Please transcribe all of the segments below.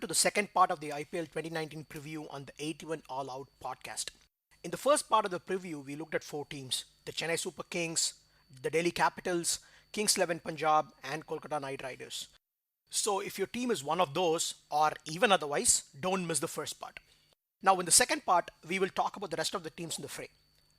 to the second part of the IPL 2019 preview on the 81 All Out podcast. In the first part of the preview, we looked at four teams: the Chennai Super Kings, the Delhi Capitals, Kings 11 Punjab, and Kolkata Knight Riders. So if your team is one of those, or even otherwise, don't miss the first part. Now, in the second part, we will talk about the rest of the teams in the fray: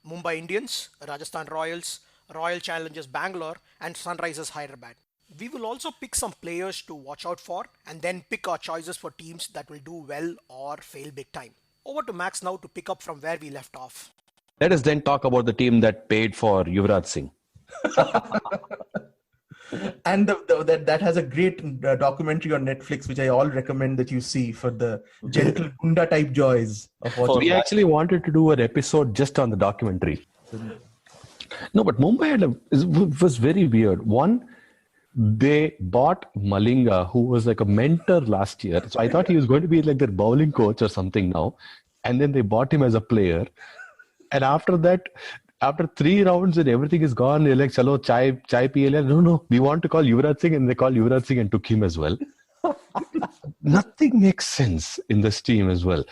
Mumbai Indians, Rajasthan Royals, Royal Challengers Bangalore, and Sunrisers Hyderabad. We will also pick some players to watch out for and then pick our choices for teams that will do well or fail big time. Over to Max now to pick up from where we left off. Let us then talk about the team that paid for Yuvraj Singh. And that has a great documentary on Netflix, which I all recommend that you see for the gentle Gunda type joys of watching. We actually wanted to do an episode just on the documentary. No, but Mumbai was very weird. One, they bought Malinga, who was like a mentor last year. So I thought he was going to be like their bowling coach or something now. And then they bought him as a player. And after that, after 3 rounds and everything is gone, they're like, chalo, chai PLL. No, we want to call Yuvraj Singh. And they called Yuvraj Singh and took him as well. Nothing makes sense in this team as well.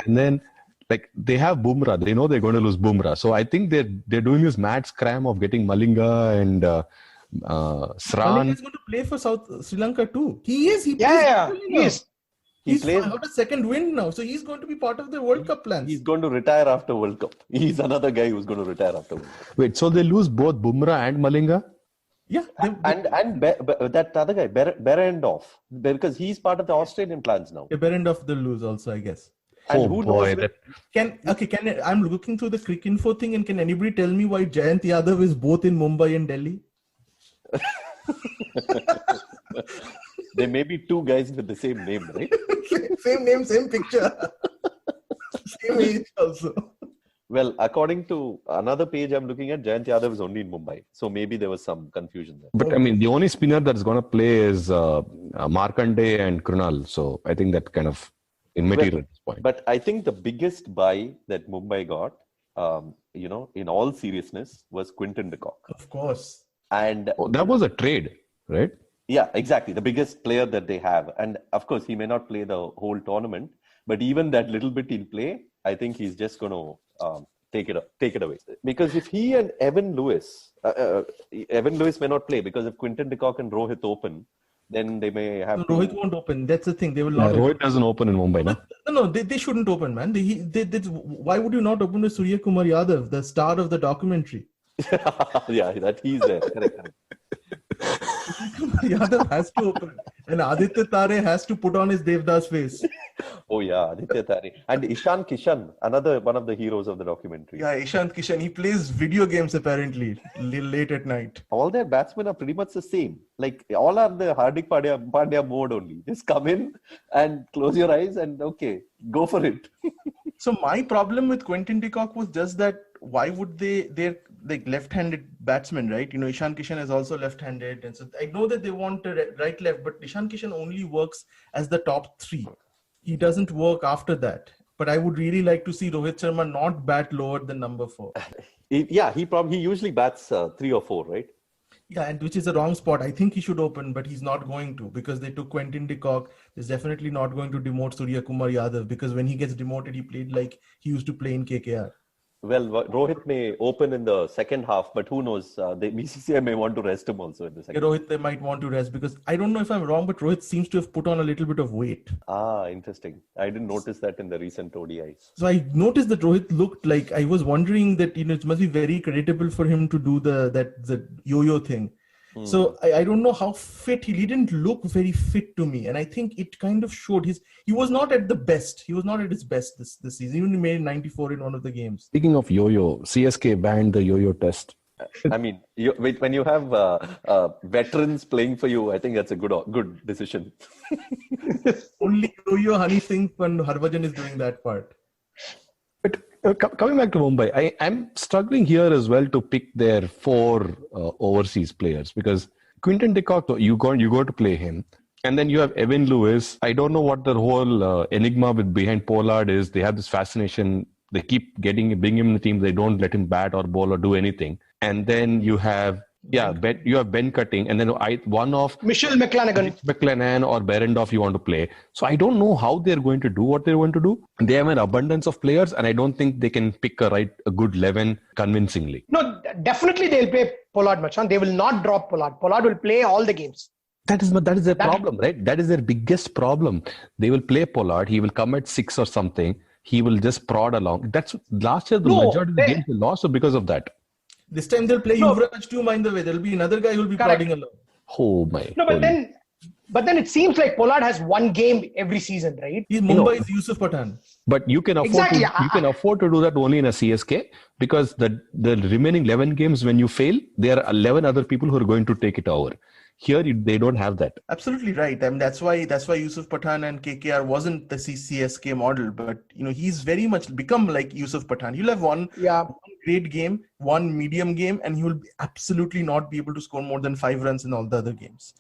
And then, like, they have Bumrah. They know they're going to lose Bumrah. So I think they're doing this mad scram of getting Malinga and Sran. Malinga is going to play for South Sri Lanka too. He is. He plays. He's got a second win now. So he's going to be part of the World Cup plans. He's going to retire after World Cup. He's another guy who's going to retire after World Cup. Wait, so they lose both Bumrah and Malinga? Yeah. And that other guy, Berendorf, because he's part of the Australian plans now. Yeah, Berendorf will lose also, I guess. And who knows? I'm looking through the Cricinfo thing, and can anybody tell me why Jayant Yadav is both in Mumbai and Delhi? There may be two guys with the same name, right? Same name, same picture. Same age also. Well, according to another page I'm looking at, Jayant Yadav is only in Mumbai. So maybe there was some confusion there. But I mean, the only spinner that's going to play is Markande and Krunal. So I think that kind of immaterial at this point. But I think the biggest buy that Mumbai got, in all seriousness, was Quinton de Kock. Of course. And that was a trade, right? Yeah, exactly. The biggest player that they have. And of course, he may not play the whole tournament, but even that little bit he'll play, I think he's just going to take it away. Because if he and Evan Lewis may not play, because if Quinton de Kock and Rohit open, then they may have. Rohit won't open. That's the thing. They will not. Rohit doesn't open in Mumbai, no? No, they shouldn't open, man. Why would you not open with Surya Kumar Yadav, the star of the documentary? Yeah, that he's there. Correct. Yadav has to open, and Aditya Tare has to put on his Devdas face. Oh yeah, Aditya Tare and Ishan Kishan, another one of the heroes of the documentary. Yeah, Ishan Kishan. He plays video games apparently late at night. All their batsmen are pretty much the same. Like all are the Hardik Pandya mode only. Just come in and close your eyes and okay, go for it. So my problem with Quinton de Kock was just that why would they're like left-handed batsmen, right? Ishan Kishan is also left-handed. And so I know that they want a right-left, but Ishan Kishan only works as the top 3. He doesn't work after that. But I would really like to see Rohit Sharma not bat lower than number 4. He usually bats 3 or 4, right? Yeah, and which is the wrong spot. I think he should open, but he's not going to because they took Quinton de Kock. There's definitely not going to demote Surya Kumar Yadav because when he gets demoted, he played like he used to play in KKR. Well, Rohit may open in the second half, but who knows? The BCCI may want to rest him also in the second half. Rohit, they might want to rest because I don't know if I'm wrong, but Rohit seems to have put on a little bit of weight. Ah, interesting. I didn't notice that in the recent ODIs. So I noticed that Rohit looked like, I was wondering that, it must be very creditable for him to do the yo-yo thing. So I don't know how fit he didn't look very fit to me, and I think it kind of showed he was not at the best. He was not at his best this season. Even he made 94 in one of the games. Speaking of yo-yo, CSK banned the yo-yo test. I mean, when you have veterans playing for you, I think that's a good decision. Only yo-yo Honey Singh and Harbhajan is doing that part. But coming back to Mumbai, I'm struggling here as well to pick their 4 overseas players because Quinton de Kock, you go to play him. And then you have Evan Lewis. I don't know what the whole enigma behind Pollard is. They have this fascination. They keep bring him in the team. They don't let him bat or bowl or do anything. And then you have Yeah, Ben, you have Ben Cutting, and then one of Michelle McClanagan. McLennan or Behrendorff you want to play. So I don't know how they're going to do what they're going to do. They have an abundance of players, and I don't think they can pick a good 11 convincingly. No, definitely they'll play Pollard, Machan. They will not drop Pollard. Pollard will play all the games. That is their problem, right? That is their biggest problem. They will play Pollard. He will come at 6 or something. He will just prod along. That's last year. The majority of the games they lost because of that. This time they'll play Yuvraj too, mind the way. There'll be another guy who'll be prodding along. Oh my. No, but then it seems like Pollard has one game every season, right? He's Mumbai's Yusuf Pathan. But you can afford to do that only in a CSK, because the remaining 11 games, when you fail, there are 11 other people who are going to take it over. Here they don't have that. Absolutely right. I mean, that's why Yusuf Pathan and KKR wasn't the CSK model, but he's very much become like Yusuf Pathan. He'll have one great game, one medium game, and he will absolutely not be able to score more than 5 runs in all the other games.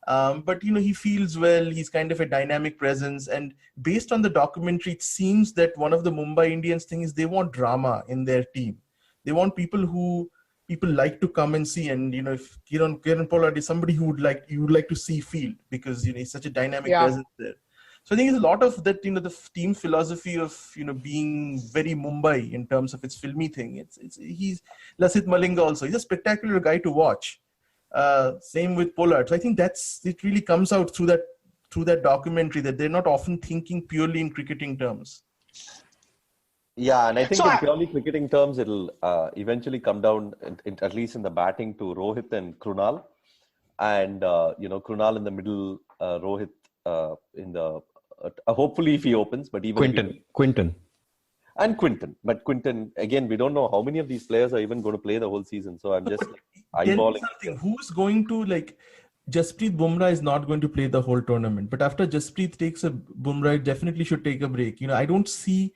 But he feels well. He's kind of a dynamic presence, and based on the documentary, it seems that one of the Mumbai Indians thing is they want drama in their team. They want people who people like to come and see, and if Kieran Pollard is somebody who you would like to see field, because he's such a dynamic presence there. So I think it's a lot of that, the team philosophy of being very Mumbai in terms of its filmy thing. He's Lasith Malinga also. He's a spectacular guy to watch. Same with Pollard. So I think it really comes out through that documentary, that they're not often thinking purely in cricketing terms. Yeah, and I think in purely cricketing terms, it'll eventually come down, at least in the batting, to Rohit and Krunal. And, Krunal in the middle, Rohit in the... hopefully if he opens, but even... Quinton. And Quinton. But Quinton, again, we don't know how many of these players are even going to play the whole season. So I'm just eyeballing. Something. Who's going to, Jasprit Bumrah is not going to play the whole tournament. But after Jasprit takes a Bumrah, definitely should take a break. I don't see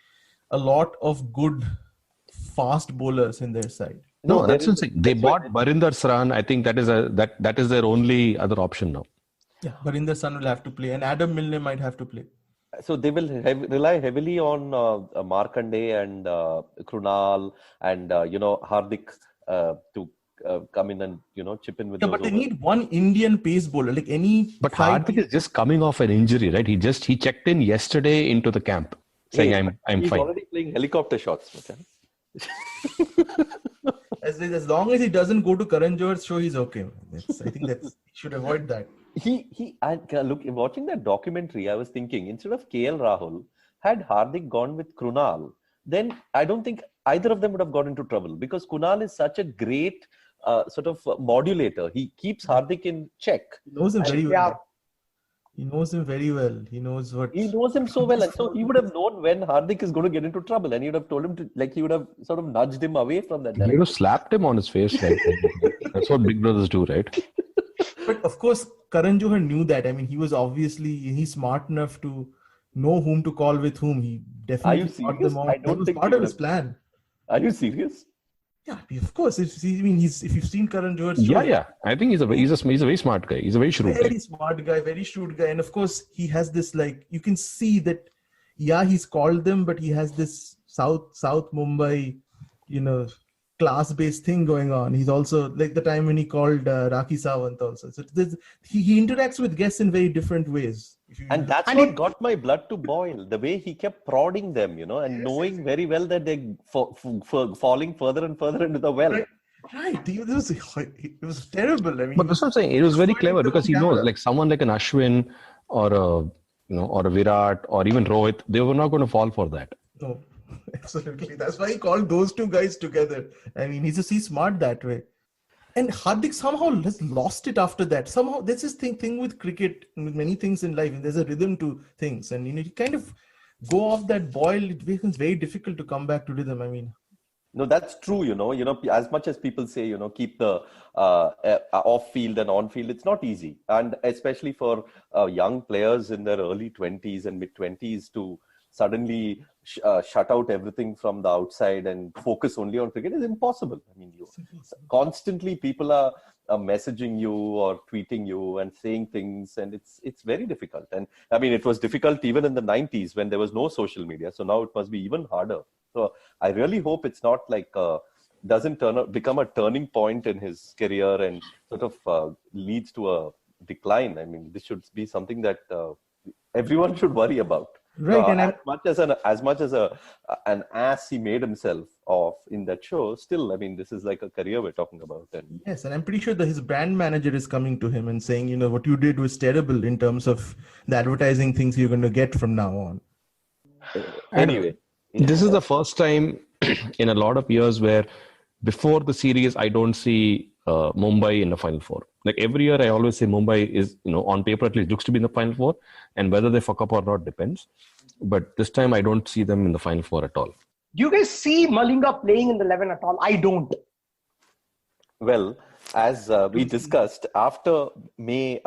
a lot of good fast bowlers in their side. No, that's insane. They bought Barinder Saran. I think that is their only other option now. Yeah, Barinder Saran will have to play, and Adam Milne might have to play. So they will rely heavily on Markande and Krunal and Hardik to come in and chip in with. Yeah, but they need one Indian pace bowler, like any. But Hardik is just coming off an injury, right? He checked in yesterday into the camp, saying I'm he's fine. He's already playing helicopter shots. As long as he doesn't go to Karan Johar's show, he's okay. I think he should avoid that. Look, watching that documentary, I was thinking, instead of KL Rahul, had Hardik gone with Krunal, then I don't think either of them would have got into trouble, because Krunal is such a great sort of modulator. He keeps Hardik in check. He knows him very well. He knows him very well. He knows him so well. And so he would have known when Hardik is going to get into trouble, and he would have told him to, he would have sort of nudged him away from that. He would have slapped him on his face. That's what big brothers do, right? But of course, Karan Johar knew that. I mean, he's smart enough to know whom to call with whom. He definitely thought them out. That was part of his plan. Are you serious? Yeah, of course. If you've seen Karan Johar's show, yeah. I think he's a very smart guy. He's a very shrewd guy. Smart guy, very shrewd guy. And of course, he has this, you can see that, he's called them, but he has this South Mumbai, class-based thing going on. He's also, like the time when he called Rakhi Sawant also. So he interacts with guests in very different ways. And that's what got my blood to boil. The way he kept prodding them, and knowing very well that they're falling further and further into the well. Right. It was terrible. I mean, but that's what I'm saying. It was very clever, because he knows, someone like an Ashwin or a Virat or even Rohit, they were not going to fall for that. No, absolutely. That's why he called those two guys together. I mean, he's smart that way. And Hardik somehow has lost it after that. Somehow, that's his thing with cricket, with many things in life. And there's a rhythm to things. And, you kind of go off that boil. It becomes very difficult to come back to rhythm. I mean. No, that's true. As much as people say, keep the off field and on field, it's not easy. And especially for young players in their early 20s and mid 20s to suddenly shut out everything from the outside and focus only on cricket is impossible. I mean, constantly people are messaging you or tweeting you and saying things, and it's very difficult. And I mean, it was difficult even in the 90s when there was no social media. So now it must be even harder. So I really hope it's not like doesn't become a turning point in his career and sort of leads to a decline. I mean, this should be something that everyone should worry about. Right, and as much as an ass he made himself of in that show, still, I mean, this is like a career we're talking about. And yes, and I'm pretty sure that his brand manager is coming to him and saying, what you did was terrible in terms of the advertising things you're going to get from now on. Anyway, this is the first time in a lot of years where before the series, I don't see Mumbai in the Final Four. Like every year, I always say Mumbai is, on paper at least looks to be in the Final Four, and whether they fuck up or not depends. But this time, I don't see them in the Final Four at all. Do you guys see Malinga playing in the 11 at all? I don't. Well, as we discussed, after May,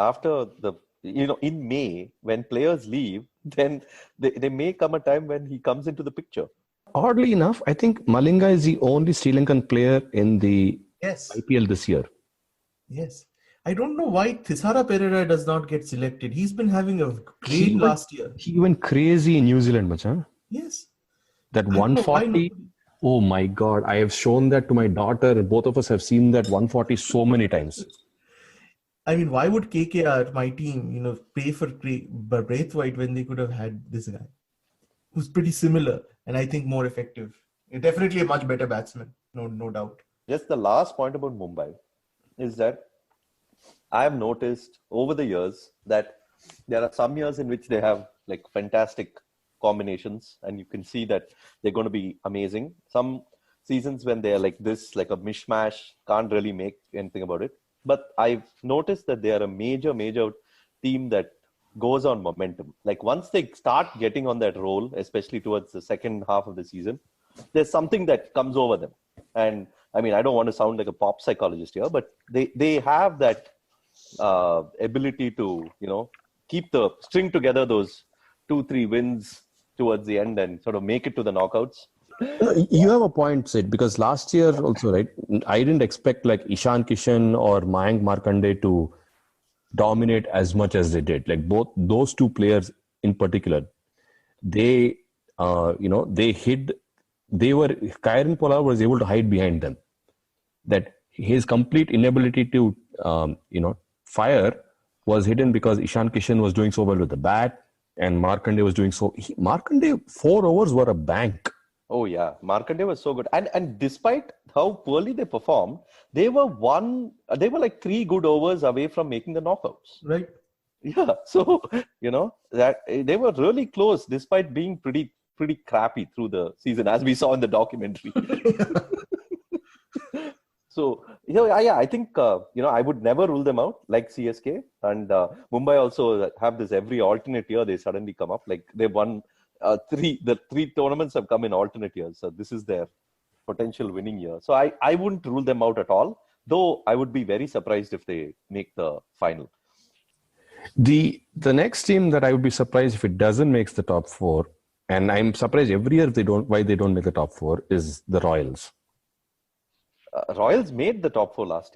in May, when players leave, then there may come a time when he comes into the picture. Oddly enough, I think Malinga is the only Sri Lankan player in the IPL this year. Yes. I don't know why Thisara Pereira does not get selected. He's been having a great last year. He went crazy in New Zealand, Macha. Yes. That 140. Oh my God. I have shown that to my daughter. Both of us have seen that 140 so many times. I mean, why would KKR, my team, pay for Braithwaite when they could have had this guy who's pretty similar and I think more effective? Definitely a much better batsman. No doubt. Just the last point about Mumbai is that I have noticed over the years that there are some years in which they have like fantastic combinations and you can see that they're going to be amazing. Some seasons when they're like this, like a mishmash, can't really make anything about it. But I've noticed that they are a major team that goes on momentum. Like once they start getting on that roll, especially towards the second half of the season, there's something that comes over them. And I mean, I don't want to sound like a pop psychologist here, but they have that ability to, string together those 2-3 wins towards the end and sort of make it to the knockouts. You have a point, Sid, because last year also, right, I didn't expect like Ishan Kishan or Mayank Markande to dominate as much as they did. Like both those two players in particular, they hid. Kieron Pollard was able to hide behind them. That his complete inability to, fire was hidden because Ishan Kishan was doing so well with the bat and Markande was doing so. Markande 4 overs were a bank. Oh yeah, Markande was so good, and despite how poorly they performed, they were like 3 good overs away from making the knockouts. Right. Yeah, so that they were really close despite being pretty crappy through the season, as we saw in the documentary. So I think I would never rule them out like CSK, and Mumbai also have this every alternate year they suddenly come up. Like they won. The 3 tournaments have come in alternate years. So this is their potential winning year. So I wouldn't rule them out at all, though I would be very surprised if they make the final. The next team that I would be surprised if it doesn't make the top 4, and I'm surprised every year why they don't make the top 4, is the Royals. Royals made the top 4 last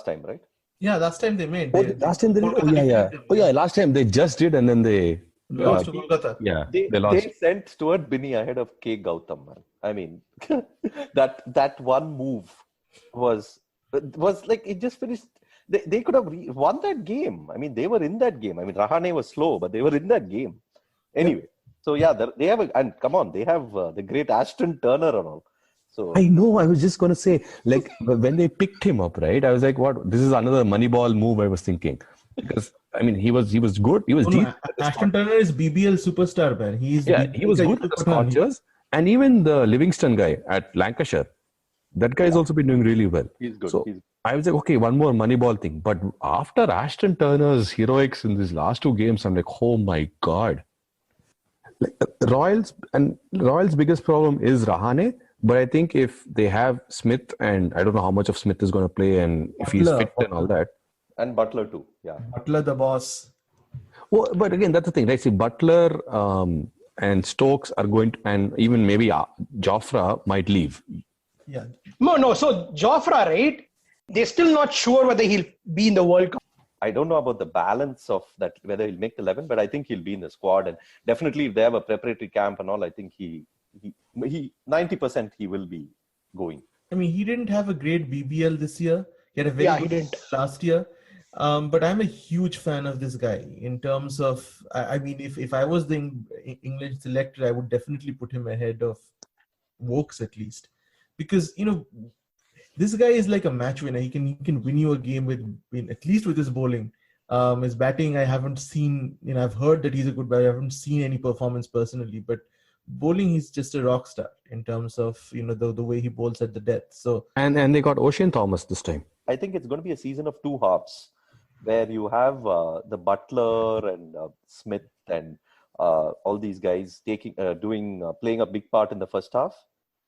time, right? Yeah, last time they made. Last time they did? Last time they just did and then they... lost to Kolkata. Yeah, they lost. They sent Stuart Binney ahead of K. Gautam, man. I mean, that one move was like it just finished. They could have won that game. I mean, they were in that game. I mean, Rahane was slow, but they were in that game. Anyway, so yeah, they have and come on, they have the great Ashton Turner and all. So I know. I was just going to say, like, when they picked him up, right? I was like, what? This is another Moneyball move, I was thinking. Because, I mean, he was good. He was deep. Ashton Turner is BBL superstar, man. He was good with the Scorchers. And even the Livingston guy at Lancashire, that guy has also been doing really well. He's good. So I was like, okay, one more Moneyball thing. But after Ashton Turner's heroics in these last 2 games, I'm like, oh my God. Like, Royals' biggest problem is Rahane. But I think if they have Smith, and I don't know how much of Smith is going to play and if he's fit and all that. And Butler too, yeah. Butler, the boss. Well, but again, that's the thing, right? See, Butler and Stokes are going to, and even maybe Jofra might leave. Yeah. No. So Jofra, right? They're still not sure whether he'll be in the World Cup. I don't know about the balance of that, whether he'll make the 11, but I think he'll be in the squad. And definitely if they have a preparatory camp and all, I think he 90% he will be going. I mean, he didn't have a great BBL this year. He had a very Yeah, he good didn't. last year. But I'm a huge fan of this guy in terms of, I mean, if I was the English selector, I would definitely put him ahead of Wokes at least. Because, this guy is like a match winner. He can win you a game at least with his bowling. His batting, I haven't seen. I've heard that he's a good batter. I haven't seen any performance personally, but bowling, he's just a rock star in terms of the way he bowls at the death. So And they got Ocean Thomas this time. I think it's going to be a season of two halves, where you have the Butler and Smith and all these guys playing a big part in the first half,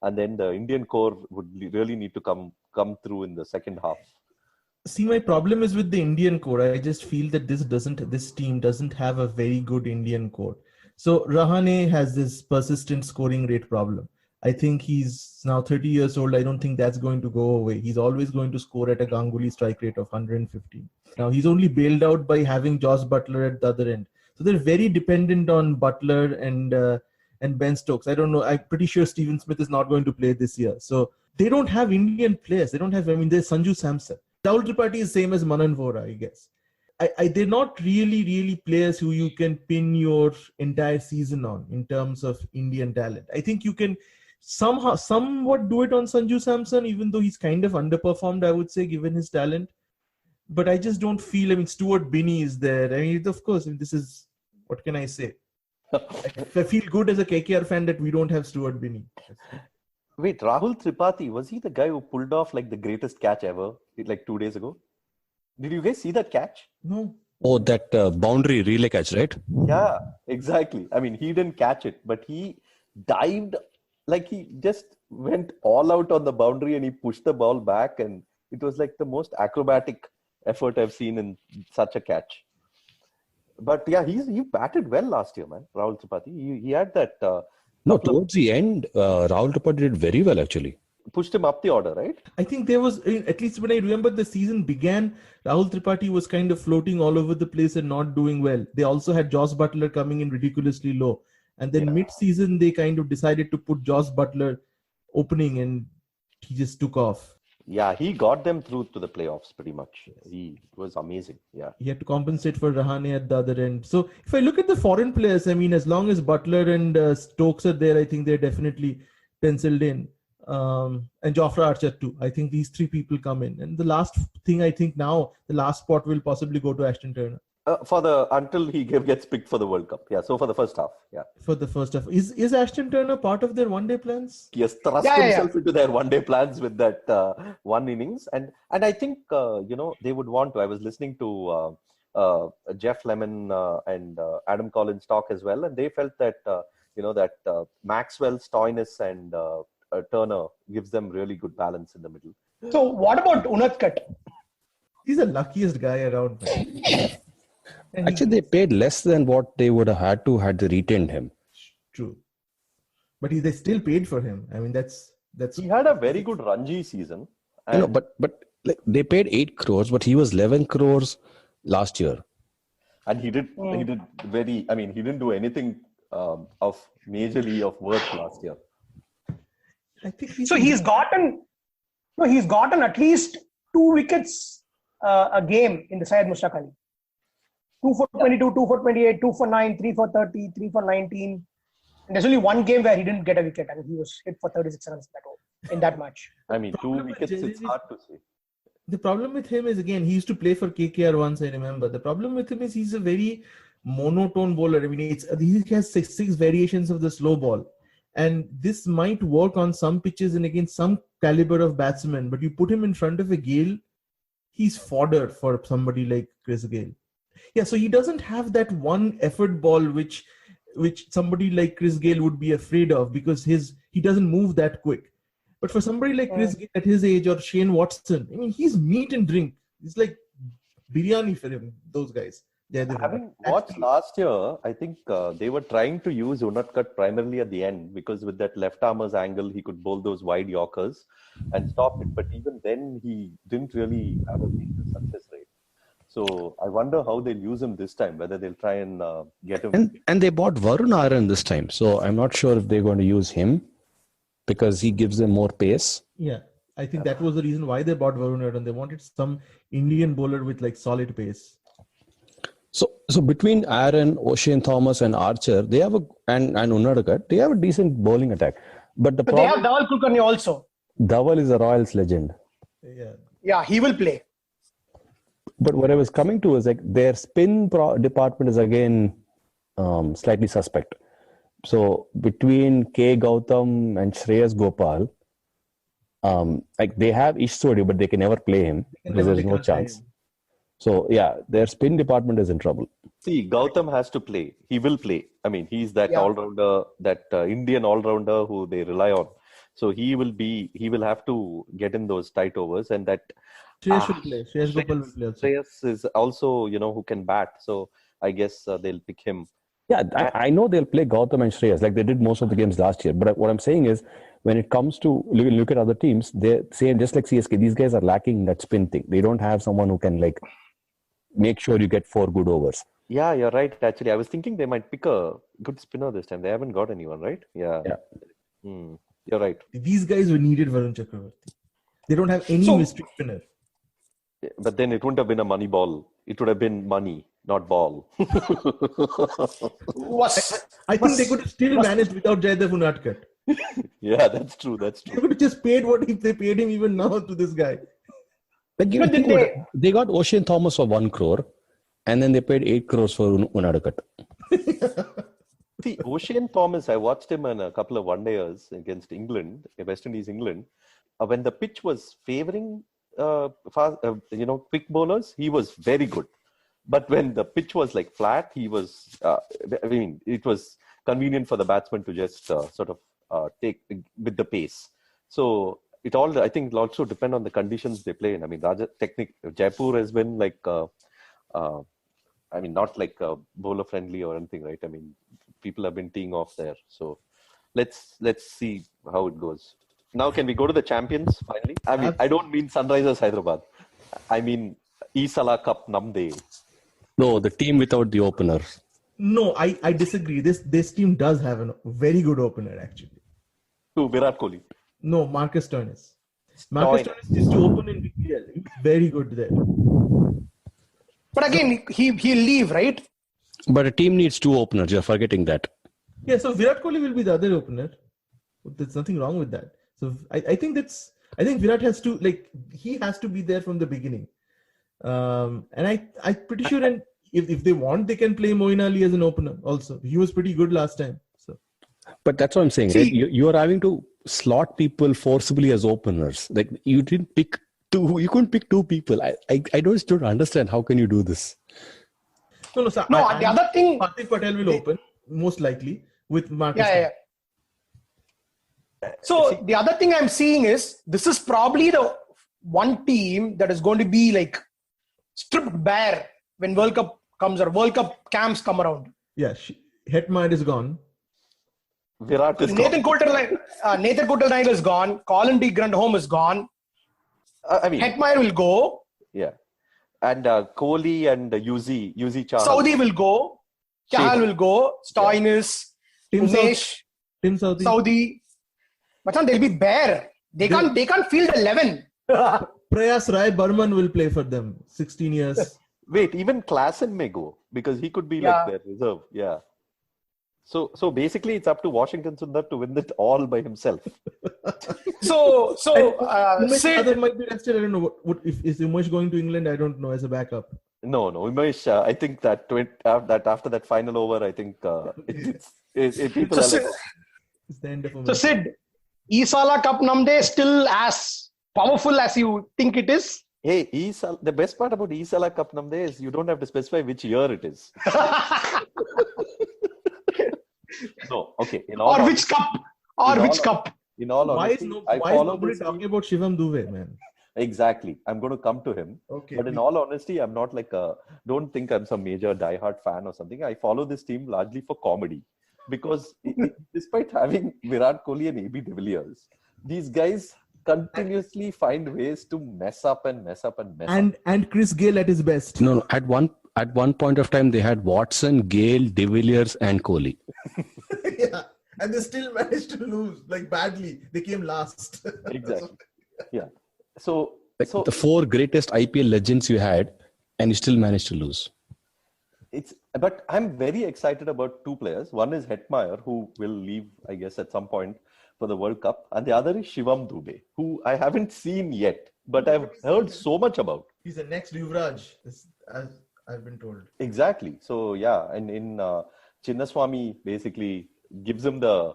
and then the Indian core would really need to come through in the second half. see, my problem is with the Indian core. I just feel that this team doesn't have a very good Indian core. So Rahane has this persistent scoring rate problem. I think he's now 30 years old. I don't think that's going to go away. He's always going to score at a Ganguly strike rate of 115. Now he's only bailed out by having Josh Butler at the other end. So they're very dependent on Butler and Ben Stokes. I don't know. I'm pretty sure Steven Smith is not going to play this year. So they don't have Indian players. They don't have. I mean, there's Sanju Samson. Rahul Tripathi is same as Manan Vora, I guess. They're not really players who you can pin your entire season on in terms of Indian talent. I think you can somewhat do it on Sanju Samson, even though he's kind of underperformed, I would say, given his talent. But I just don't feel. I mean, Stuart Binney is there. I mean, of course, this is, what can I say? I feel good as a KKR fan that we don't have Stuart Binney. Wait, Rahul Tripathi, was he the guy who pulled off like the greatest catch ever, like 2 days ago? Did you guys see that catch? No. Oh, that boundary relay catch, right? Yeah, exactly. I mean, he didn't catch it, but he dived, like he just went all out on the boundary and he pushed the ball back, and it was like the most acrobatic effort I've seen in such a catch. But yeah, he batted well last year, man. Rahul Tripathi. He had that. No, towards the end, Rahul Tripathi did very well, actually. Pushed him up the order, right? I think there was, at least when I remember the season began, Rahul Tripathi was kind of floating all over the place and not doing well. They also had Josh Butler coming in ridiculously low. And then mid-season, they kind of decided to put Josh Butler opening, and he just took off. Yeah, he got them through to the playoffs pretty much. He was amazing. Yeah. He had to compensate for Rahane at the other end. So if I look at the foreign players, I mean, as long as Butler and Stokes are there, I think they're definitely penciled in. And Jofra Archer too. I think these three people come in. And the last thing, I think now, the last spot will possibly go to Ashton Turner. Until he gets picked for the World Cup. Yeah, so for the first half. Yeah. For the first half. Is Ashton Turner part of their one-day plans? He has thrust himself into their one-day plans with that one innings. And I think, they would want to. I was listening to Jeff Lemon and Adam Collins talk as well. And they felt that, that Maxwell, Stoinis and Turner gives them really good balance in the middle. So what about Unadkat? He's the luckiest guy around. Actually, they paid less than what they would have had to had they retained him. True. But they still paid for him. I mean, that's. He had a very good Ranji season. But like, they paid 8 crores, but he was 11 crores last year. And he didn't do anything of majorly of worth last year. I think he's gotten at least 2 wickets a game in the Syed Mushtaq Ali. 2 for 22, 2 for 28, 2 for 9, 3 for 30, 3 for 19. And there's only one game where he didn't get a wicket, and he was hit for 36 runs in that match. I mean, 2 wickets, it's hard to say. The problem with him is, again, he used to play for KKR once, I remember. The problem with him is he's a very monotone bowler. I mean, he has six variations of the slow ball. And this might work on some pitches and against some caliber of batsmen, but you put him in front of a Gale, he's fodder for somebody like Chris Gale. Yeah, so he doesn't have that one effort ball which somebody like Chris Gale would be afraid of, because he doesn't move that quick. But for somebody like Chris Gale at his age, or Shane Watson, I mean, he's meat and drink. It's like biryani for him, those guys. Having watched last year, I think they were trying to use Unadkat primarily at the end, because with that left armer's angle, he could bowl those wide Yorkers and stop it. But even then, he didn't really have a major success rate. So I wonder how they'll use him this time, whether they'll try and get him. And they bought Varun Aaron this time. So I'm not sure if they're going to use him, because he gives them more pace. Yeah. I think that was the reason why they bought Varun Ardhan. They wanted some Indian bowler with like solid pace. So between Aaron, O'Shane Thomas, and Archer, they have and Unadkat, they have a decent bowling attack. But the But they have problem, Dhaval Kulkarni also. Dhaval is a Royals legend. Yeah. Yeah, he will play. But what I was coming to is like their spin department is again slightly suspect. So between K. Gautam and Shreyas Gopal, like they have Ish Sodhi, but they can never play him because there's no chance. So yeah, their spin department is in trouble. See, Gautam has to play. He will play. I mean, he's that all-rounder, that Indian all-rounder who they rely on. So he will have to get in those tight overs, and that Shreyas should play. Shreyas Gopal will play also. Shreyas is also, who can bat. So I guess they'll pick him. Yeah, I know they'll play Gautam and Shreyas like they did most of the games last year. But what I'm saying is, when it comes to look at other teams, they're saying just like CSK, these guys are lacking that spin thing. They don't have someone who can like make sure you get 4 good overs. Yeah, you're right. Actually, I was thinking they might pick a good spinner this time. They haven't got anyone, right? Yeah. You're right. These guys were needed Varun Chakravarti. They don't have any mystery spinner. But then it wouldn't have been a money ball. It would have been money, not ball. I think they could have still managed without Jaydev Unadkat. Yeah, that's true. That's They true. could have just paid what if they paid him even now to this guy. Like they got O'Shane Thomas for 1 crore, and then they paid 8 crores for Unadkat. See, O'Shane Thomas, I watched him in a couple of one-dayers against England, West Indies, England. When the pitch was favoring quick bowlers, he was very good. But when the pitch was like flat, he was, it was convenient for the batsman to just take with the pace. So I think it'll also depend on the conditions they play in. I mean, Jaipur has been like, not like bowler friendly or anything, right? I mean, people have been teeing off there. So let's see how it goes. Now, can we go to the champions finally? I mean, I don't mean Sunrisers Hyderabad. I mean, Isala Cup Namde. No, the team without the opener. No, I disagree. This team does have a very good opener actually. To Virat Kohli. No, Marcus Stoinis. Marcus Stoinis used to open in BPL. He's very good there. But again, he'll leave, right? But a team needs 2 openers. You're forgetting that. Yeah, so Virat Kohli will be the other opener. There's nothing wrong with that. So I think Virat has to he has to be there from the beginning. And I'm pretty sure, and if they want, they can play Moeen Ali as an opener also. He was pretty good last time. So, but that's what I'm saying. Right? You are having to slot people forcibly as openers. Like you didn't pick 2. You couldn't pick 2 people. I don't understand. How can you do this? No. The other thing, Hardik Patel will open most likely with Marcus. Yeah. So the other thing I'm seeing is this is probably the one team that is going to be like stripped bare when World Cup comes or World Cup camps come around. Yeah, Hetmire is gone. Virat is Nathan gone. Coulter-Nile is gone. Colin D. Grandhome is gone. Hetmire will go. Yeah. And Kohli and Yuzi Chahal. Saudi will go. Chahal will go. Stoinis, Umesh, Tim Saudi. But they'll be bare. They can't field 11. Prayas Rai Burman will play for them. 16 years. Wait, even Klassen may go because he could be like their reserve. Yeah. So basically, it's up to Washington Sundar to win it all by himself. Umesh might be rested. I don't know is Umesh going to England? I don't know as a backup. No. Umesh, I think that after that final over, I think people are like. It's the end of Umesh. So Sid, Isala Cup Namde is still as powerful as you think it is? Hey, the best part about Isala Cup Namde is you don't have to specify which year it is. No, okay. Which cup? In all honesty, why is nobody talking about Shivam Dubey, man? Exactly. I'm going to come to him. Okay. But in all honesty, I'm not don't think I'm some major diehard fan or something. I follow this team largely for comedy. Because despite having Virat Kohli and AB de Villiers, these guys continuously find ways to mess up. And Chris Gayle at his best. No. At one point of time, they had Watson, Gale, de Villiers, and Kohli. Yeah, and they still managed to lose badly. They came last. Exactly. Yeah. So Like the 4 greatest IPL legends you had, and you still managed to lose. But I'm very excited about 2 players. One is Hetmeyer, who will leave, I guess, at some point for the World Cup, and the other is Shivam Dubey, who I haven't seen yet, but I've heard so much about. He's the next Yuvraj, as I've been told. Exactly. So yeah, and in Chinnaswamy basically gives him the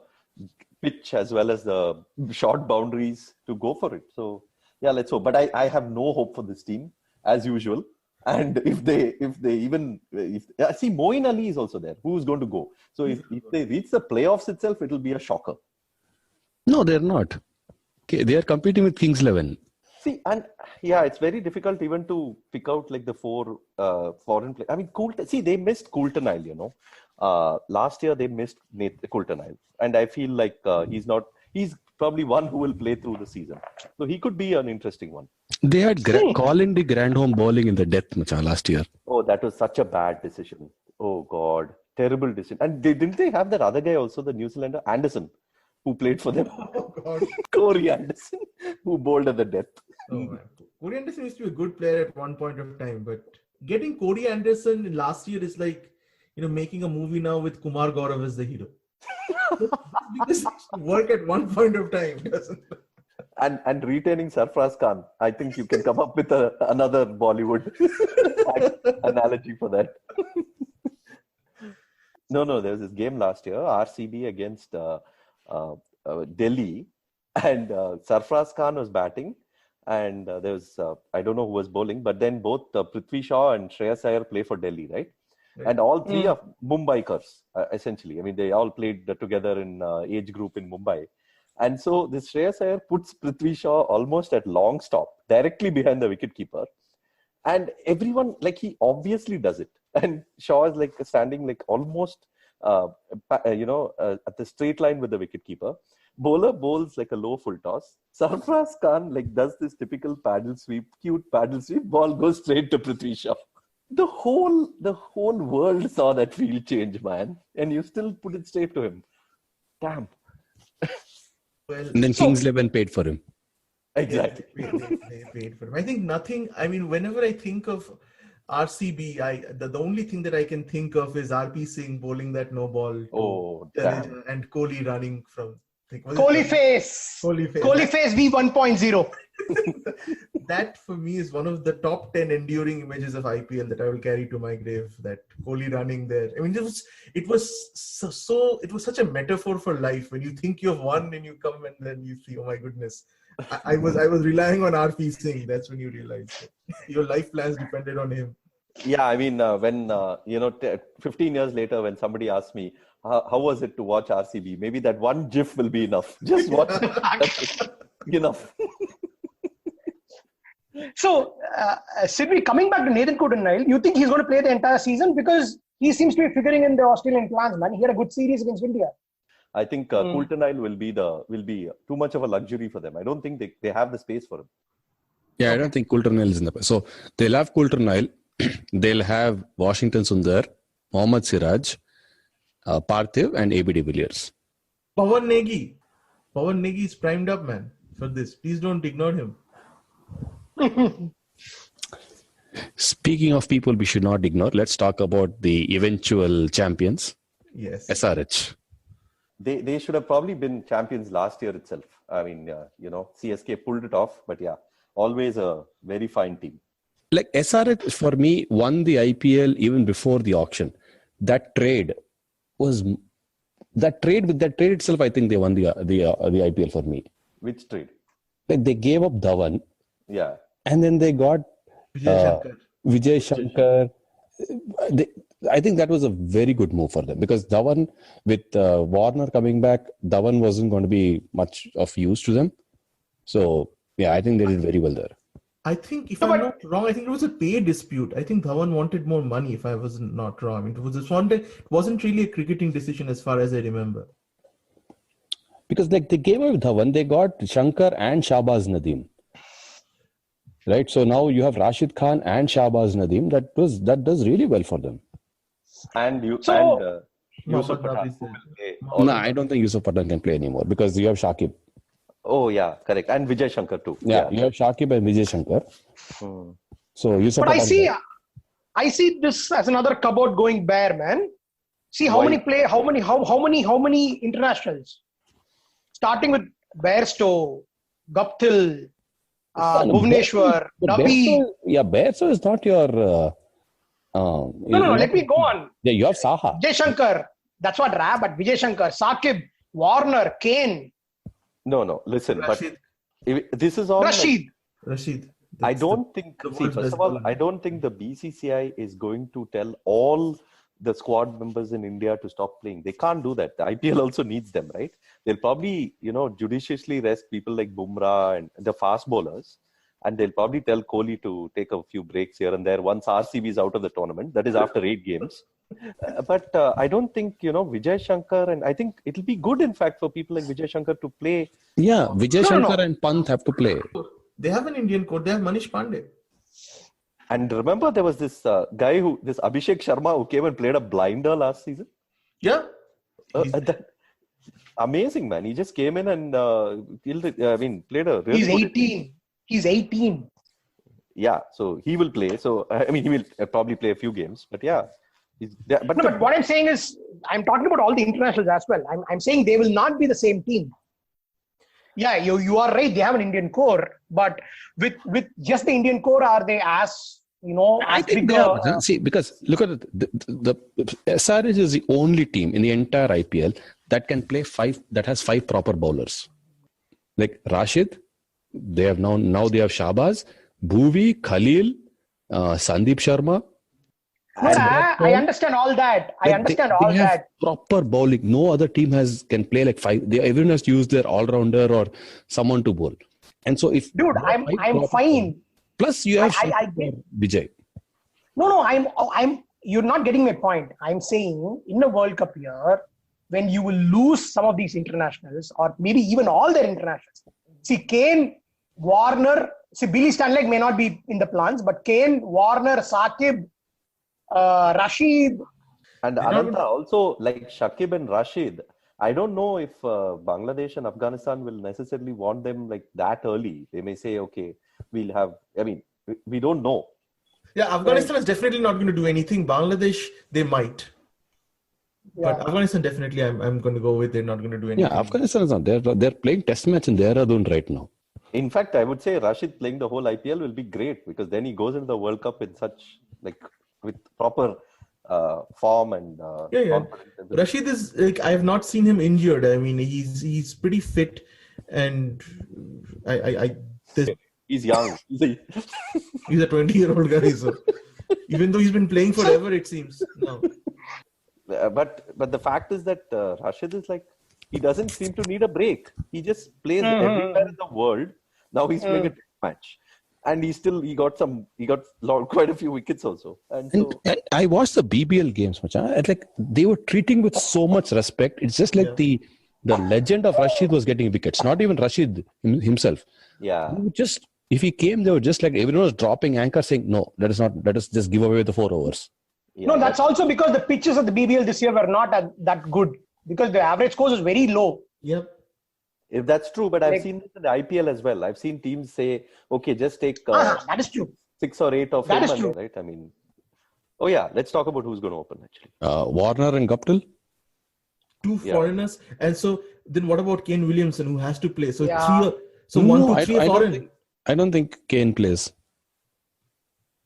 pitch as well as the short boundaries to go for it. So yeah, let's hope. But I have no hope for this team as usual. And if they see, Moeen Ali is also there. Who's going to go? So if they reach the playoffs itself, it'll be a shocker. No, they're not. Okay, they are competing with Kings 11. See, and yeah, it's very difficult even to pick out like the 4 foreign players. I mean, they missed Coulter-Nile, last year they missed Coulter-Nile. And I feel like he's probably one who will play through the season. So he could be an interesting one. They had Colin de Grandhomme bowling in the death macha last year. Oh, that was such a bad decision. Oh God, terrible decision. And didn't they have that other guy also, the New Zealander, Anderson, who played for them? Oh God. Corey Anderson, who bowled at the death. Oh man. Corey Anderson used to be a good player at one point of time, but getting Corey Anderson last year is like, making a movie now with Kumar Gaurav as the hero. Because it work at one point of time, doesn't it? And retaining Sarfraz Khan, I think you can come up with another Bollywood analogy for that. No, there was this game last year, RCB against Delhi, and Sarfraz Khan was batting, and there was I don't know who was bowling, but then both Prithvi Shaw and Shreyas Iyer play for Delhi, right? And all 3 are Mumbaikars, essentially. I mean, they all played together in age group in Mumbai. And so this Shreyas Iyer puts Prithvi Shaw almost at long stop, directly behind the wicketkeeper. And everyone, like, he obviously does it. And Shaw is like standing like almost, at the straight line with the wicketkeeper. Bowler bowls like a low full toss. Sarfraz Khan like does this typical paddle sweep, cute paddle sweep. Ball goes straight to Prithvi Shaw. The whole world saw that field change, man. And you still put it straight to him. Damn. Well, And then Kings 11 paid for him. Exactly. They paid for him. I think nothing. I mean, whenever I think of RCB, the only thing that I can think of is RP Singh bowling that no ball. And Kohli running from. Kohli face V 1.0. That for me is one of the top 10 enduring images of IPL that I will carry to my grave. That Kohli running there. I mean, it was such a metaphor for life. When you think you've won and you come and then you see, oh my goodness, I was relying on RP Singh. That's when you realize your life plans depended on him. Yeah, I mean, when 15 years later, when somebody asks me, how was it to watch RCB? Maybe that one GIF will be enough. Just watch it. Enough. So, Sidney, coming back to Nathan Coulter-Nile, you think he's going to play the entire season? Because he seems to be figuring in the Australian plans, man. He had a good series against India. I think Coulter-Nile will be too much of a luxury for them. I don't think they have the space for him. Yeah, I don't think Coulter-Nile is in the... So, they'll have Coulter-Nile. They'll have Washington Sundar, Mohammad Siraj, Parthiv and AB de Villiers. Pawan Negi is primed up, man, for this. Please don't ignore him. Speaking of people we should not ignore, let's talk about the eventual champions. Yes. SRH. They should have probably been champions last year itself. I mean, CSK pulled it off, but yeah, always a very fine team. Like SRH for me won the IPL even before the auction. That trade itself, I think they won the IPL for me. Which trade? Like they gave up Dhawan. Yeah. And then they got Vijay Shankar. I think that was a very good move for them because Dhawan, with Warner coming back, Dhawan wasn't going to be much of use to them. So, yeah, I think they did very well there. I think, if I'm not wrong, I think it was a pay dispute. I think Dhawan wanted more money, if I was not wrong. I mean, it wasn't really a cricketing decision as far as I remember. Because like they gave away Dhawan, they got Shankar and Shahbaz Nadeem. Right? So now you have Rashid Khan and Shahbaz Nadeem. That does really well for them. And Yusuf Pathan. No, I don't think Yusuf Pathan can play anymore because you have Shakib. Oh yeah, correct. And Vijay Shankar too. Yeah, you have Shakib and Vijay Shankar. So you But support I see this as another cupboard going bare, man. See how Why? how many internationals, starting with Bairstow, Guptill, Bhuvneshwar, Nabi. Bairstow is not your. No. Let me go on. Yeah, you have Saha. Vijay Shankar. That's what rap. But Vijay Shankar, Sakib, Warner, Kane, No. Listen, Rashid. but this is all. Rashid. I don't think. See, world's first best of all, bowler. I don't think the BCCI is going to tell all the squad members in India to stop playing. They can't do that. The IPL also needs them, right? They'll probably, judiciously rest people like Bumrah and the fast bowlers, and they'll probably tell Kohli to take a few breaks here and there once RCB is out of the tournament. That is after 8 games. But I don't think, Vijay Shankar, and I think it'll be good, in fact, for people like Vijay Shankar to play. Yeah, Vijay Shankar and Pant have to play. They have an Indian coach. They have Manish Pandey. And remember, there was this guy this Abhishek Sharma, who came and played a blinder last season. Yeah. Amazing, man. He just came in and played a really He's good 18. He's 18. Yeah, so he will play. So, he will probably play a few games. But yeah. But what I'm saying is, I'm talking about all the internationals as well. I'm saying they will not be the same team. Yeah, you are right. They have an Indian core. But with just the Indian core, are they as, I think they are. See, because look at the SRH is the only team in the entire IPL that can play that has 5 proper bowlers. Like Rashid, they have now they have Shahbaz, Bhuvi, Khalil, Sandeep Sharma. I understand all that. I understand all that. Proper bowling. No other team can play like 5. Everyone has to use their all-rounder or someone to bowl. And so if I'm fine. Plus you have Vijay. No. You're not getting my point. I'm saying in the World Cup year, when you will lose some of these internationals, or maybe even all their internationals. See, Kane, Warner. See, Billy Stanley may not be in the plans, but Kane, Warner, Sakib, Rashid. And Ananta also, like Shakib and Rashid, I don't know if Bangladesh and Afghanistan will necessarily want them like that early. They may say, okay, we'll have, we don't know. Yeah, Afghanistan is definitely not going to do anything. Bangladesh, they might. Yeah. But Afghanistan, definitely, I'm going to go with they're not going to do anything. Yeah, Afghanistan is not. They're playing test match in Dehradun right now. In fact, I would say Rashid playing the whole IPL will be great, because then he goes into the World Cup in such, with proper form and confidence. Rashid is I have not seen him injured. I mean, he's pretty fit, and he's young. He's a 20-year-old guy, so even though he's been playing forever, it seems. No. But the fact is that Rashid is he doesn't seem to need a break. He just plays everywhere in the world. Now he's playing a test match. And he got quite a few wickets also. And I watched the BBL games, they were treating with so much respect. It's just like the legend of Rashid was getting wickets, not even Rashid himself. Yeah. If he came, they were just like everyone was dropping anchor, saying, "No, let us just give away the 4 overs." Yeah, no, that's also because the pitches of the BBL this year were not that good, because the average scores was very low. Yep. If that's true, but I've seen this in the IPL as well. I've seen teams say, okay, just take that is true. 6 or 8 of that him, is true. Right? Let's talk about who's going to open actually. Warner and Guptill. 2 foreigners. And so then what about Kane Williamson, who has to play? So 1, 2, 3 foreign. I don't think Kane plays.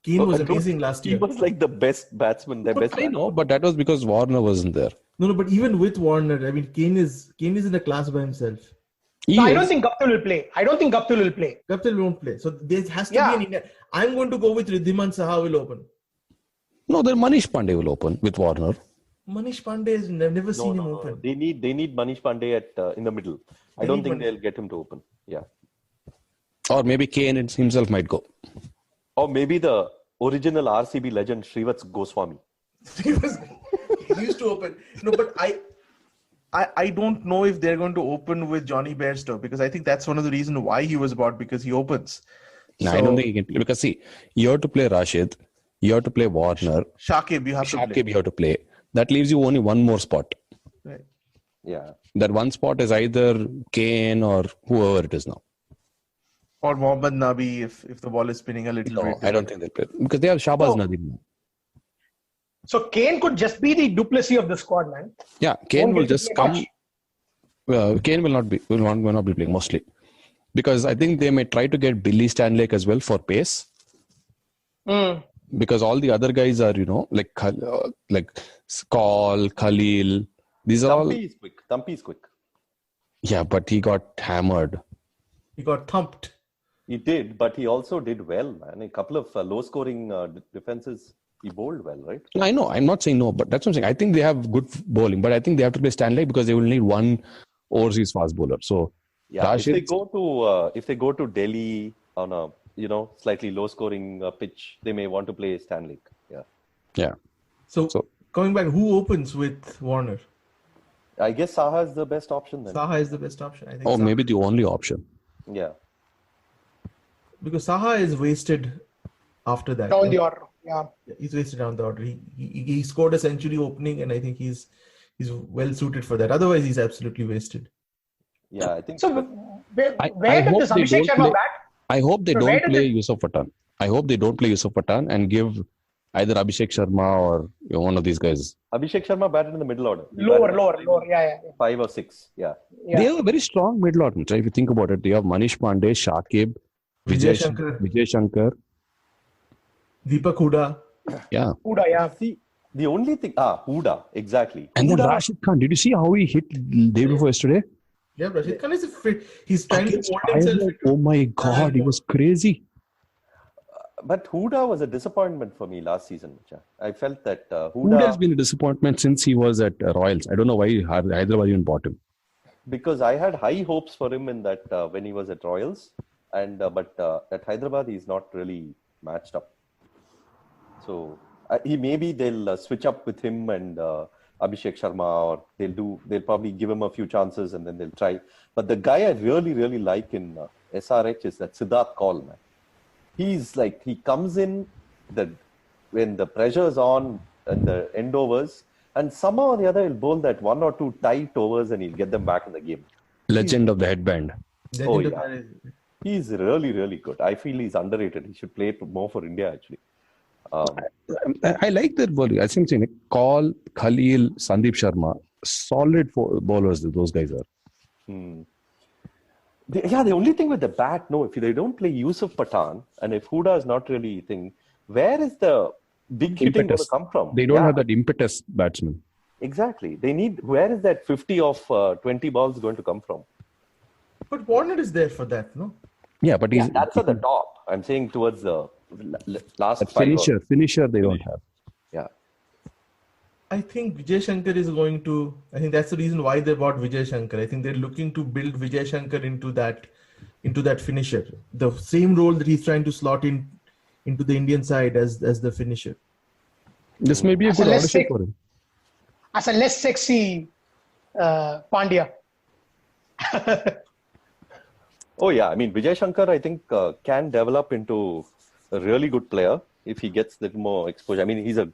Kane was amazing last year. He was like the best batsman. I know, but that was because Warner wasn't there. No, but even with Warner, Kane is in a class by himself. I don't think Guptill will play. Guptill won't play. So there has to be an India. I'm going to go with Riddhiman Saha will open. No, then Manish Pandey will open with Warner. Manish Pandey has never seen him open. They need Manish Pandey in the middle. I don't think they'll get him to open. Yeah. Or maybe Kane himself might go. Or maybe the original RCB legend Shrivats Goswami. He used to open. No, but I don't know if they're going to open with Johnny Bairstow, because I think that's one of the reasons why he was bought, because he opens. No, I don't think he can play, because see, you have to play Rashid, you have to play Warner, Shakib, you have to play. That leaves you only one more spot. Right. Yeah. That one spot is either Kane or whoever it is now. Or Mohammad Nabi if the ball is spinning a little No, bit. I don't think they'll play because they have Shahbaz Nadeem now. So Kane could just be the duplicity of the squad, man. Yeah, Kane Won't will get to just play come. much. Kane will not be playing mostly because I think they may try to get Billy Stanley as well for pace. Because all the other guys are like Call, Khalil. These are all. Thumpy is quick. Yeah, but he got hammered. He got thumped. He did, but he also did well, man. A couple of low-scoring defenses, he bowled well, right? I know. I'm not saying no, but that's what I'm saying. I think they have good bowling, but I think they have to play Stanley because they will need one overseas fast bowler. So, yeah, Rashid, if they go to Delhi on a slightly low-scoring pitch, they may want to play Stanley. Yeah. So coming back, who opens with Warner? I guess Saha is the best option then. Saha is the best option. I think. Or Saha. maybe the only option. Yeah. Because Saha is wasted after that. Down the order. Yeah. He's wasted down the order. He scored a century opening, and I think he's well suited for that. Otherwise, he's absolutely wasted. Yeah, I think. So where does Abhishek Sharma bat? I hope they don't play Yusuf Pathan. I hope they don't play Yusuf Pathan and give either Abhishek Sharma or one of these guys. Abhishek Sharma batted in the middle order. Lower. Yeah. 5 or 6. Yeah. They have a very strong middle order, right? If you think about it, they have Manish Pandey, Shakib, Vijay Shankar, Deepak Huda. Yeah. Huda, yeah. See, the only thing, Huda, exactly. And then Rashid Khan. Did you see how he hit the day before yesterday? Yeah, Rashid Khan is fit. He's trying to mold himself. Oh my God, he was crazy. But Huda was a disappointment for me last season. I felt that Huda has been a disappointment since he was at Royals. I don't know why Hyderabad even bought him. Because I had high hopes for him in that when he was at Royals, but at Hyderabad he's not really matched up. So they'll switch up with him and Abhishek Sharma, or they'll probably give him a few chances and then they'll try. But the guy I really, really like in SRH is that Siddharth Kaul, man. He comes in when the pressure's on and the end overs, and somehow or the other he'll bowl that 1 or 2 tight overs and he'll get them back in the game. Legend of the headband. He's really, really good. I feel he's underrated. He should play more for India, actually. I like their bowling. I think Kaul, Khalil, Sandeep Sharma, solid bowlers those guys are. The only thing with the bat, if they don't play Yusuf Pathan, and if Huda is not really thing, where is the big hitting going to come from? They don't have that impetus batsman. Exactly. Where is that 50 of 20 balls going to come from? But Warner is there for that, no? Yeah, but that's at the top. I'm saying towards the last finisher they don't have. Yeah. I think Vijay Shankar is going to. I think that's the reason why they bought Vijay Shankar. I think they're looking to build Vijay Shankar into that finisher. The same role that he's trying to slot into the Indian side as the finisher. This may be a good audition for him. As a less sexy Pandya. Oh yeah, I mean Vijay Shankar, I think can develop into a really good player if he gets a little more exposure. I mean, he's a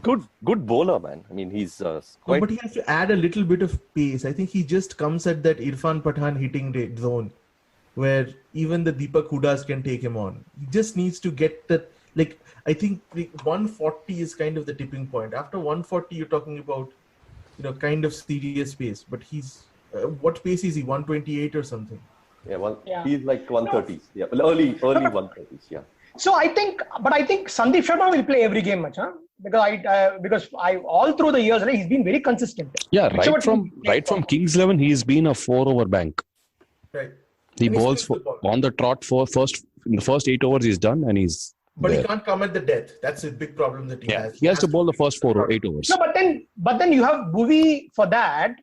good bowler, man. I mean, he's quite. But he has to add a little bit of pace. I think he just comes at that Irfan Pathan hitting zone, where even the Deepak Hudas can take him on. He just needs to get that. I think 140 is kind of the tipping point. After 140, you're talking about, kind of serious pace. But he's what pace is he? 128 or something. Yeah, he's like 130s. Yeah, early 130s. Yeah. So I think Sandeep Sharma will play every game, much, huh? Because I all through the years, he's been very consistent. Yeah, right from Kings 11, he's been a 4-over bank. Right. He bowls on the trot in the first 8 overs he's done, and he's. But he can't come at the death. That's a big problem that he has. He has to bowl the first 8 overs. No, but then you have Bhuvi for that.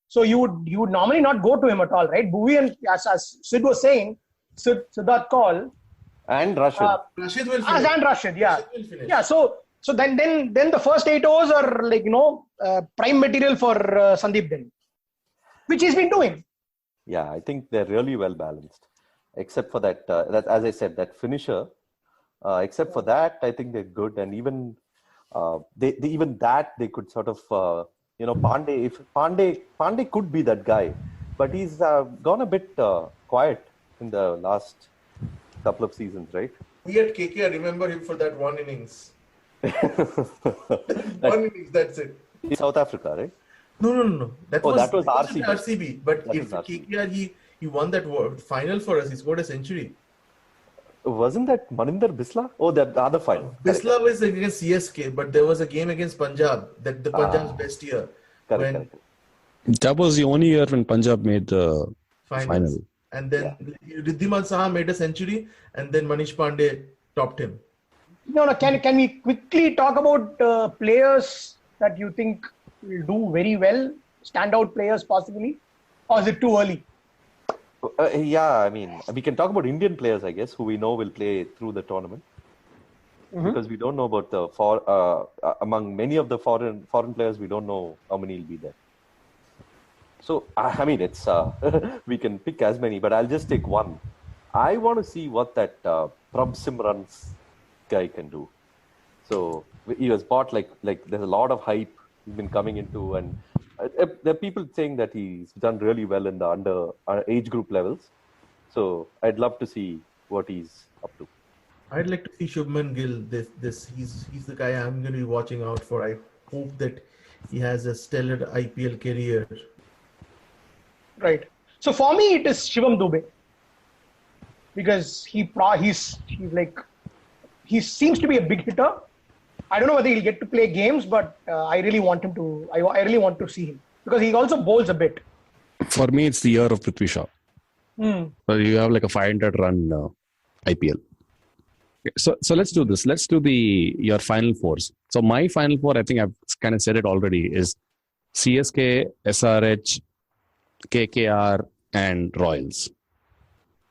So you would normally not go to him at all, right? Bhuvi and as Sid was saying, Siddharth Kaul. And Rashid. Rashid will finish. And Rashid, yeah. Yeah, so then the first 8 overs are prime material for Sandeep then, which he's been doing. Yeah, I think they're really well balanced, except for that as I said, that finisher. Except for that, I think they're good, and even they could sort of Pandey could be that guy, but he's gone a bit quiet in the last couple of seasons, right? We at KKR remember him for that one innings. One innings, that's it. In South Africa, right? No. That was RCB. RCB. But That if was RCB. KKR, he won that final for us. He scored a century. Wasn't that Maninder Bisla? Oh, that the other final. Bisla was against CSK, but there was a game against Punjab, that the Punjab's best year. Correct. That was the only year when Punjab made the final. And then Riddhiman Saha made a century, and then Manish Pandey topped him. No. Can we quickly talk about players that you think will do very well? Standout players possibly? Or is it too early? I mean, we can talk about Indian players, I guess, who we know will play through the tournament. Because we don't know about among many of the foreign players, we don't know how many will be there. So, I mean, it's we can pick as many, but I'll just take one. I want to see what that Simran's guy can do. So, he was bought like there's a lot of hype he's been coming into, and there are people saying that he's done really well in the under age group levels. So, I'd love to see what he's up to. I'd like to see Shubman Gill. He's the guy I'm going to be watching out for. I hope that he has a stellar IPL career. Right. So for me, it is Shivam Dube, because he seems to be a big hitter. I don't know whether he'll get to play games, but I really want him to. I really want to see him, because he also bowls a bit. For me, it's the year of Prithvi Shaw. So you have like a 500 run IPL. So let's do this. Let's do your final fours. So my final four, I think I've kind of said it already, is CSK, SRH, KKR, and Royals.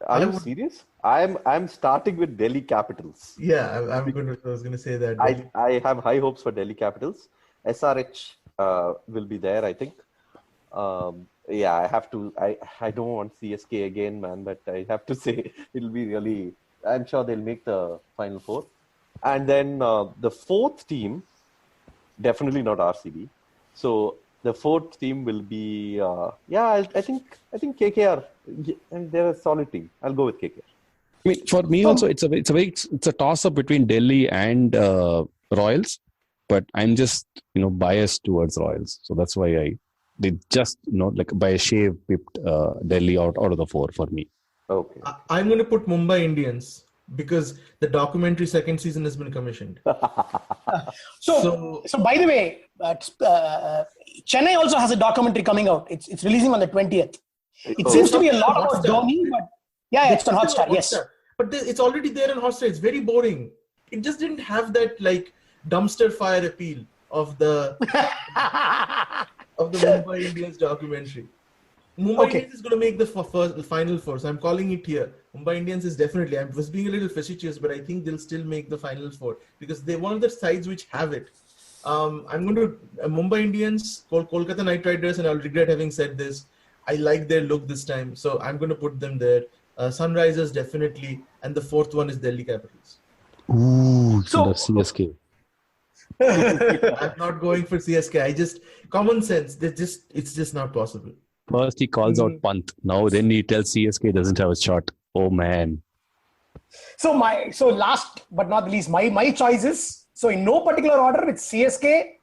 Are you serious? I'm starting with Delhi Capitals. Yeah, I was going to say that. I have high hopes for Delhi Capitals. SRH will be there, I think. I have to. I don't want CSK again, man, but I have to say it'll be really. I'm sure they'll make the final four. And then the fourth team, definitely not RCB. So the fourth team will be, I think KKR. And they're a solid team. I'll go with KKR. I mean, for me also, it's a toss up between Delhi and Royals, but I'm just biased towards Royals. So that's why they just like by a shave pipped Delhi out of the four for me. Okay. I'm going to put Mumbai Indians because the documentary second season has been commissioned. So by the way, Chennai also has a documentary coming out. It's releasing on the 20th. It seems to be a lot about Dhoni, but it's on Hotstar. Yes, but it's already there on Hotstar. It's very boring. It just didn't have that like dumpster fire appeal of the Mumbai Indians documentary. Mumbai Indians is going to make the final four, so I'm calling it here. Mumbai Indians is definitely. I was being a little facetious, but I think they'll still make the final four because they're one of the sides which have it. I'm going to Mumbai Indians, Kolkata Knight Riders, and I'll regret having said this. I like their look this time, so I'm going to put them there. Sunrisers definitely, and the fourth one is Delhi Capitals. Ooh, so CSK. I'm not going for CSK. Common sense. It's just not possible. First he calls out Pant. Now then he tells CSK doesn't have a shot. Oh man. So last but not the least, my choices. So in no particular order, it's CSK,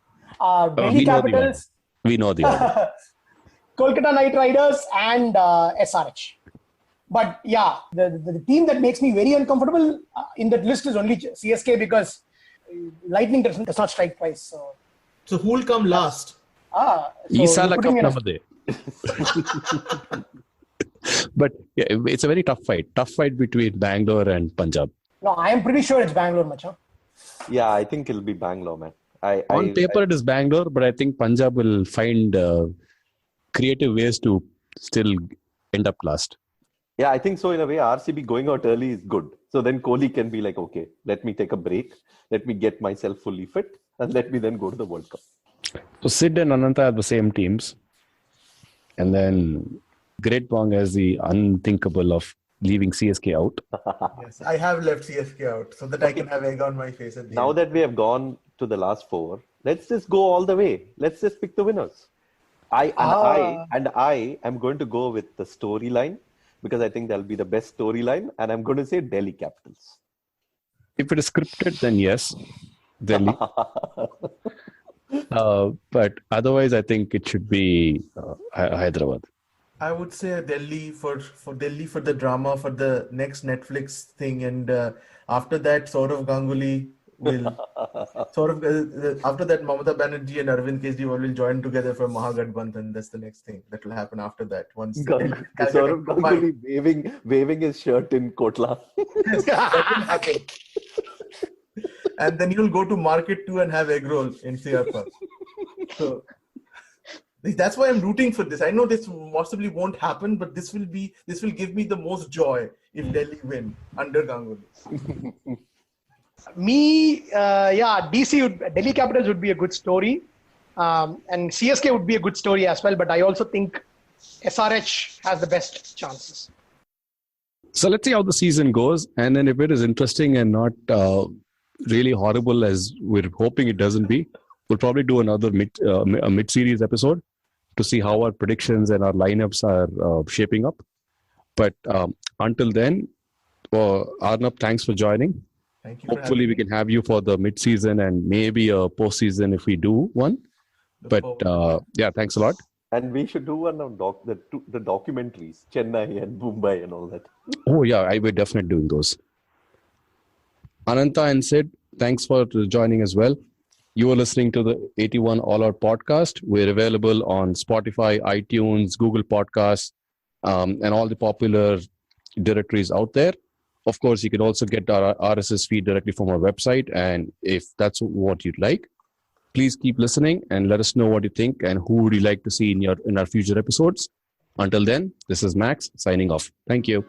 Delhi Capitals. We know the order. Kolkata Knight Riders and SRH. But yeah, the team that makes me very uncomfortable in that list is only CSK because lightning does not strike twice. So who will come last? Isala Cup namade. But yeah, it's a very tough fight between Bangalore and Punjab. No, I am pretty sure it's Bangalore, Macha. Yeah, I think it'll be Bangalore, man. On paper, it is Bangalore, but I think Punjab will find creative ways to still end up last. Yeah, I think so. In a way, RCB going out early is good. So then Kohli can be like, okay, let me take a break. Let me get myself fully fit. And let me then go to the World Cup. So Sid and Ananta have the same teams. And then Great Bong has the unthinkable of leaving CSK out. Yes, I have left CSK out so that I can have egg on my face at the Now end. that we have gone to the last four, Let's just go all the way. Let's just pick the winners. I am going to go with the storyline because I think that'll be the best storyline, and I'm going to say Delhi Capitals. If it is scripted, then yes, Delhi. But otherwise, I think it should be Hyderabad. I would say Delhi for the drama, for the next Netflix thing, and after that, Saurav Ganguly will after that, Mamata Banerjee and Arvind Kejriwal will join together for Mahagathbandhan. That's the next thing that will happen after that. Once Saurav Ganguly waving his shirt in Kotla. Yes, that will happen. And then you'll go to market too and have egg roll in Siyarpa. So that's why I'm rooting for this. I know this possibly won't happen, but this will give me the most joy if Delhi win under Ganguly. Delhi Capitals would be a good story, and CSK would be a good story as well. But I also think SRH has the best chances. So let's see how the season goes, and then if it is interesting and not really horrible as we're hoping it doesn't be, we'll probably do another mid-series episode to see how our predictions and our lineups are shaping up. But until then, Arnab, thanks for joining. Thank you. Hopefully, we can have you for the mid-season and maybe a postseason if we do one. But thanks a lot. And we should do one on the documentaries, Chennai and Mumbai and all that. Oh yeah, I will definitely doing those. Ananta and Sid, thanks for joining as well. You are listening to the 81 All Out podcast. We're available on Spotify, iTunes, Google Podcasts, and all the popular directories out there. Of course, you can also get our RSS feed directly from our website. And if that's what you'd like, please keep listening and let us know what you think and who would you like to see in our future episodes. Until then, this is Max signing off. Thank you.